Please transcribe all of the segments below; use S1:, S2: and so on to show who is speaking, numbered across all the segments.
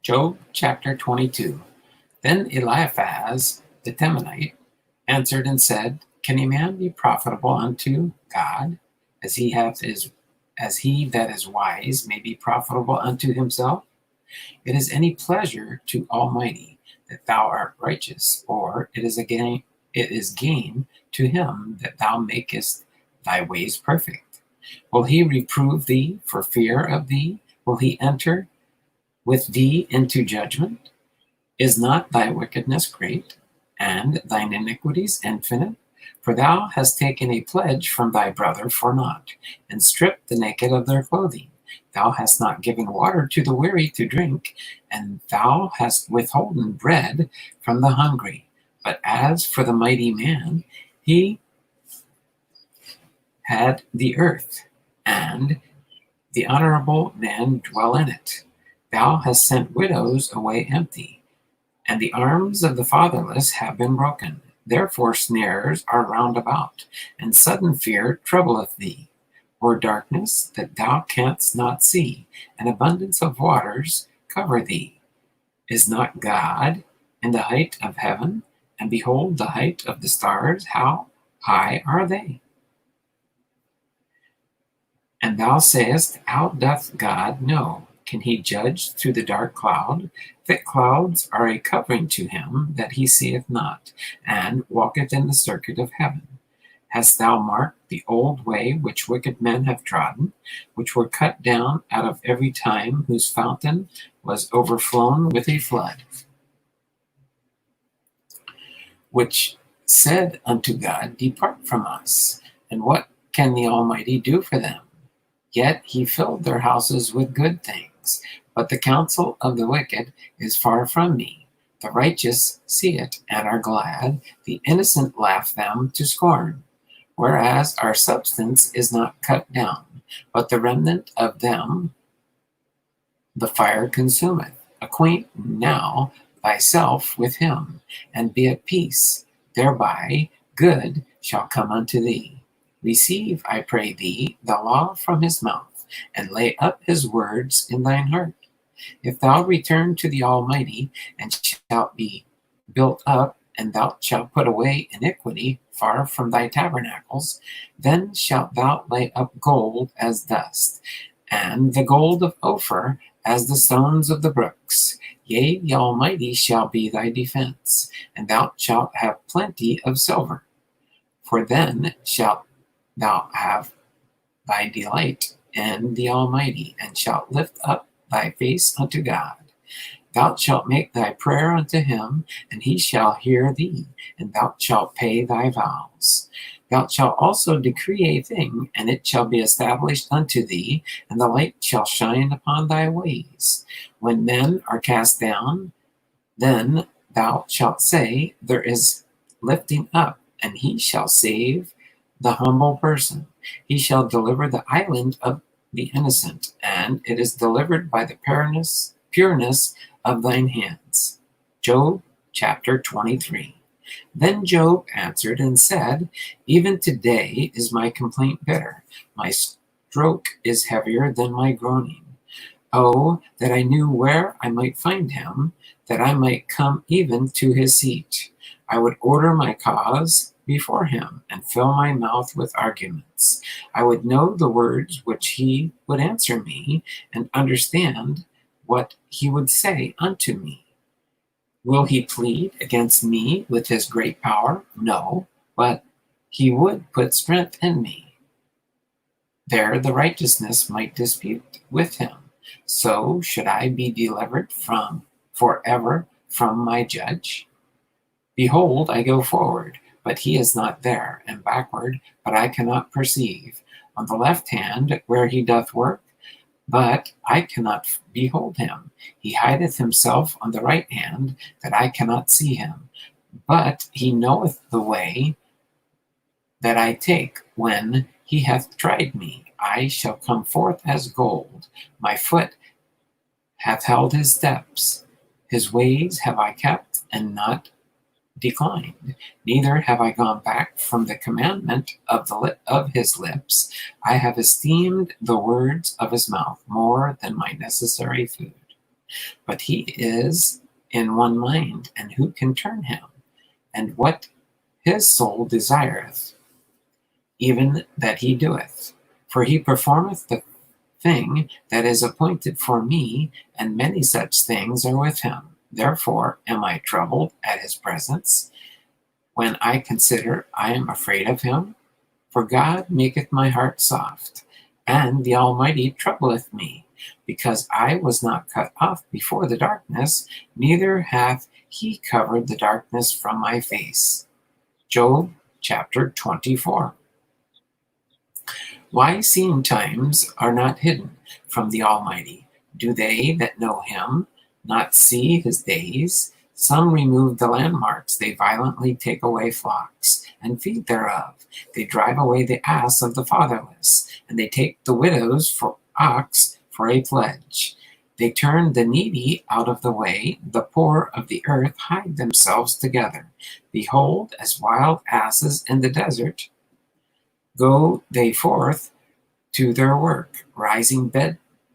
S1: Job chapter 22. Then Eliphaz the Temanite answered and said, Can a man be profitable unto God, as he that is wise may be profitable unto himself? It is any pleasure to Almighty that thou art righteous, or it is gain to him that thou makest thy ways perfect. Will he reprove thee for fear of thee? Will he enter with thee into judgment? Is not thy wickedness great, and thine iniquities infinite? For thou hast taken a pledge from thy brother for naught, and stripped the naked of their clothing. Thou hast not given water to the weary to drink, and thou hast withholden bread from the hungry. But as for the mighty man, he had the earth, and the honorable men dwell in it. Thou hast sent widows away empty, and the arms of the fatherless have been broken. Therefore snares are round about, and sudden fear troubleth thee. Or darkness that thou canst not see, and abundance of waters cover thee. Is not God in the height of heaven? And behold the height of the stars, how high are they? And thou sayest, How doth God know? Can he judge through the dark cloud? Thick clouds are a covering to him that he seeth not, and walketh in the circuit of heaven. Hast thou marked the old way which wicked men have trodden, which were cut down out of every time, whose fountain was overflown with a flood? Which said unto God, Depart from us, and what can the Almighty do for them? Yet he filled their houses with good things. But the counsel of the wicked is far from me. The righteous see it and are glad. The innocent laugh them to scorn. Whereas our substance is not cut down, but the remnant of them the fire consumeth. Acquaint now thyself with him, and be at peace. Thereby good shall come unto thee. Receive, I pray thee, the law from his mouth, and lay up his words in thine heart. If thou return to the Almighty, and shalt be built up, and thou shalt put away iniquity far from thy tabernacles, then shalt thou lay up gold as dust, and the gold of Ophir as the stones of the brooks. Yea, the Almighty shall be thy defense, and thou shalt have plenty of silver. For then shalt thou have thy delight in the Almighty, and shalt lift up thy face unto God. Thou shalt make thy prayer unto him, and he shall hear thee, and thou shalt pay thy vows. Thou shalt also decree a thing, and it shall be established unto thee, and the light shall shine upon thy ways. When men are cast down, then thou shalt say, There is lifting up, and he shall save the humble person. He shall deliver the island of the innocent, and it is delivered by the pureness of thine hands. Job chapter 23. Then Job answered and said, Even today is my complaint bitter. My stroke is heavier than my groaning. Oh, that I knew where I might find him, that I might come even to his seat. I would order my cause before him, and fill my mouth with arguments. I would know the words which he would answer me, and understand what he would say unto me. Will he plead against me with his great power? No, but he would put strength in me. There the righteousness might dispute with him. So should I be delivered from forever from my judge? Behold, I go forward, but he is not there, and backward, but I cannot perceive. On the left hand, where he doth work, but I cannot behold him. He hideth himself on the right hand, that I cannot see him. But he knoweth the way that I take. When he hath tried me, I shall come forth as gold. My foot hath held his steps. His ways have I kept, and not declined. Neither have I gone back from the commandment of his lips. I have esteemed the words of his mouth more than my necessary food. But he is in one mind, and who can turn him? And what his soul desireth, even that he doeth. For he performeth the thing that is appointed for me, and many such things are with him. Therefore am I troubled at his presence. When I consider, I am afraid of him. For God maketh my heart soft, and the Almighty troubleth me, because I was not cut off before the darkness, neither hath he covered the darkness from my face. Job chapter 24. Why seem times are not hidden from the Almighty? Do they that know him not see his days? Some remove the landmarks, they violently take away flocks, and feed thereof. They drive away the ass of the fatherless, and they take the widows for ox for a pledge. They turn the needy out of the way, the poor of the earth hide themselves together. Behold, as wild asses in the desert, go they forth to their work, rising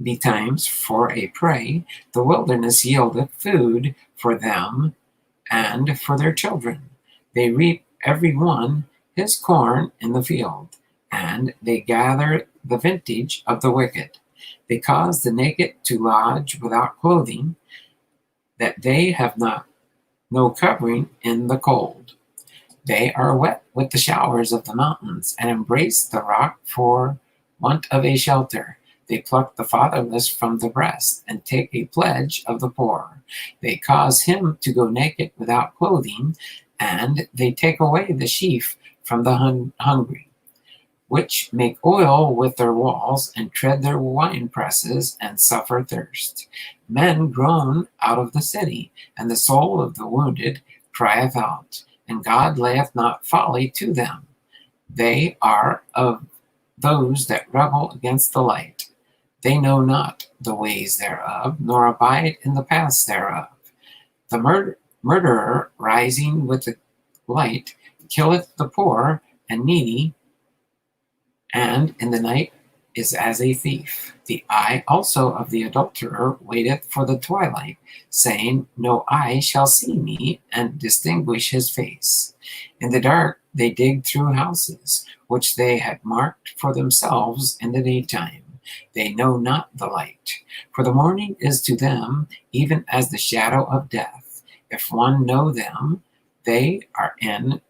S1: betimes for a prey. The wilderness yieldeth food for them and for their children. They reap every one his corn in the field, and they gather the vintage of the wicked. They cause the naked to lodge without clothing, that they have not no covering in the cold. They are wet with the showers of the mountains, and embrace the rock for want of a shelter. They pluck the fatherless from the breast, and take a pledge of the poor. They cause him to go naked without clothing, and they take away the sheaf from the hungry, which make oil with their walls, and tread their wine presses, and suffer thirst. Men groan out of the city, and the soul of the wounded crieth out, and God layeth not folly to them. They are of those that rebel against the light. They know not the ways thereof, nor abide in the paths thereof. The murderer rising with the light killeth the poor and needy, and in the night is as a thief. The eye also of the adulterer waiteth for the twilight, saying, no eye shall see me, and distinguish his face. In the dark they dig through houses, which they had marked for themselves in the daytime. They know not the light, for the morning is to them even as the shadow of death. If one know them, they are in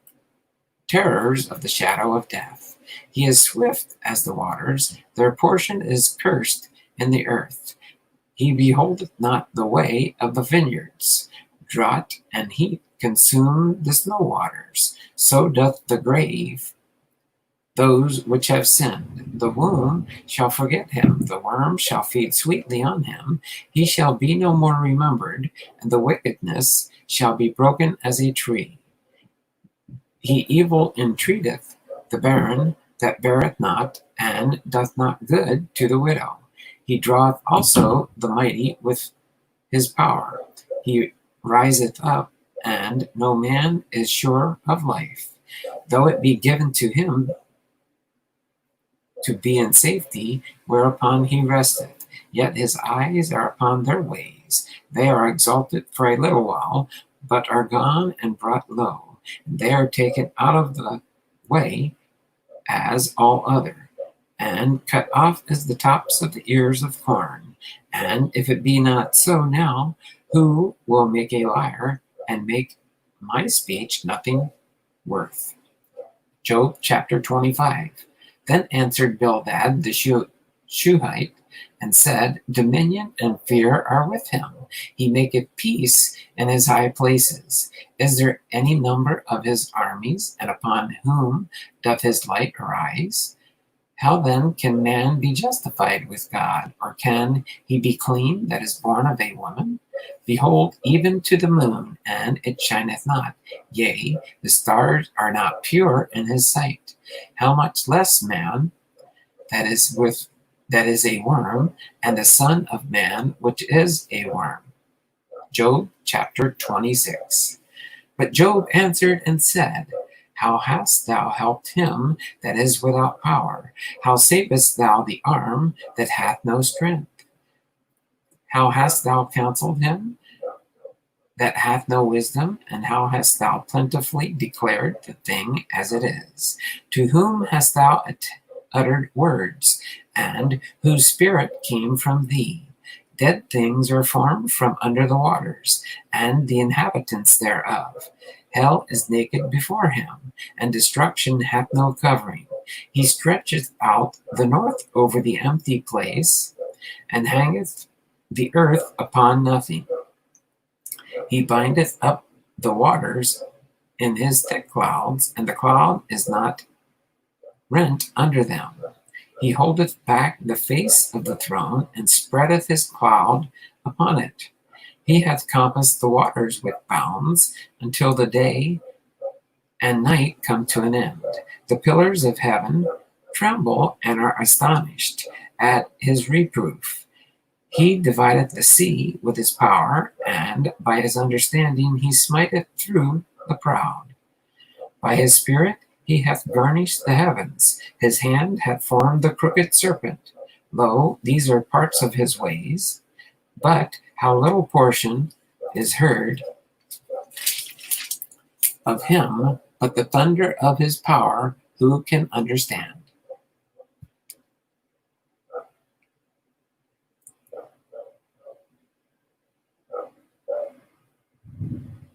S1: terrors of the shadow of death. He is swift as the waters, their portion is cursed in the earth. He beholdeth not the way of the vineyards. Drought and heat consume the snow waters. So doth the grave those which have sinned. The womb shall forget him, the worm shall feed sweetly on him. He shall be no more remembered, and the wickedness shall be broken as a tree. He evil entreateth the barren that beareth not, and doth not good to the widow. He draweth also the mighty with his power. He riseth up, and no man is sure of life. Though it be given to him to be in safety, whereupon he resteth, yet his eyes are upon their ways. They are exalted for a little while, but are gone and brought low. And they are taken out of the way as all other, and cut off as the tops of the ears of corn. And if it be not so now, who will make a liar and make my speech nothing worth? Job chapter 25. Then answered Bildad the Shuhite, and said, dominion and fear are with him. He maketh peace in his high places. Is there any number of his armies, and upon whom doth his light arise? How then can man be justified with God, or can he be clean that is born of a woman? Behold, even to the moon, and it shineth not. Yea, the stars are not pure in his sight. How much less man that is a worm, and the son of man which is a worm. Job chapter 26. But Job answered and said, how hast thou helped him that is without power? How savest thou the arm that hath no strength? How hast thou counseled him that hath no wisdom? And how hast thou plentifully declared the thing as it is? To whom hast thou uttered words, and whose spirit came from thee? Dead things are formed from under the waters, and the inhabitants thereof. Hell is naked before him, and destruction hath no covering. He stretcheth out the north over the empty place, and hangeth the earth upon nothing. He bindeth up the waters in his thick clouds, and the cloud is not rent under them. He holdeth back the face of the throne, and spreadeth his cloud upon it. He hath compassed the waters with bounds, until the day and night come to an end. The pillars of heaven tremble and are astonished at his reproof. He divideth the sea with his power, and by his understanding he smiteth through the proud. By his spirit he hath garnished the heavens. His hand hath formed the crooked serpent. Lo, these are parts of his ways, but how little portion is heard of him, but the thunder of his power, who can understand?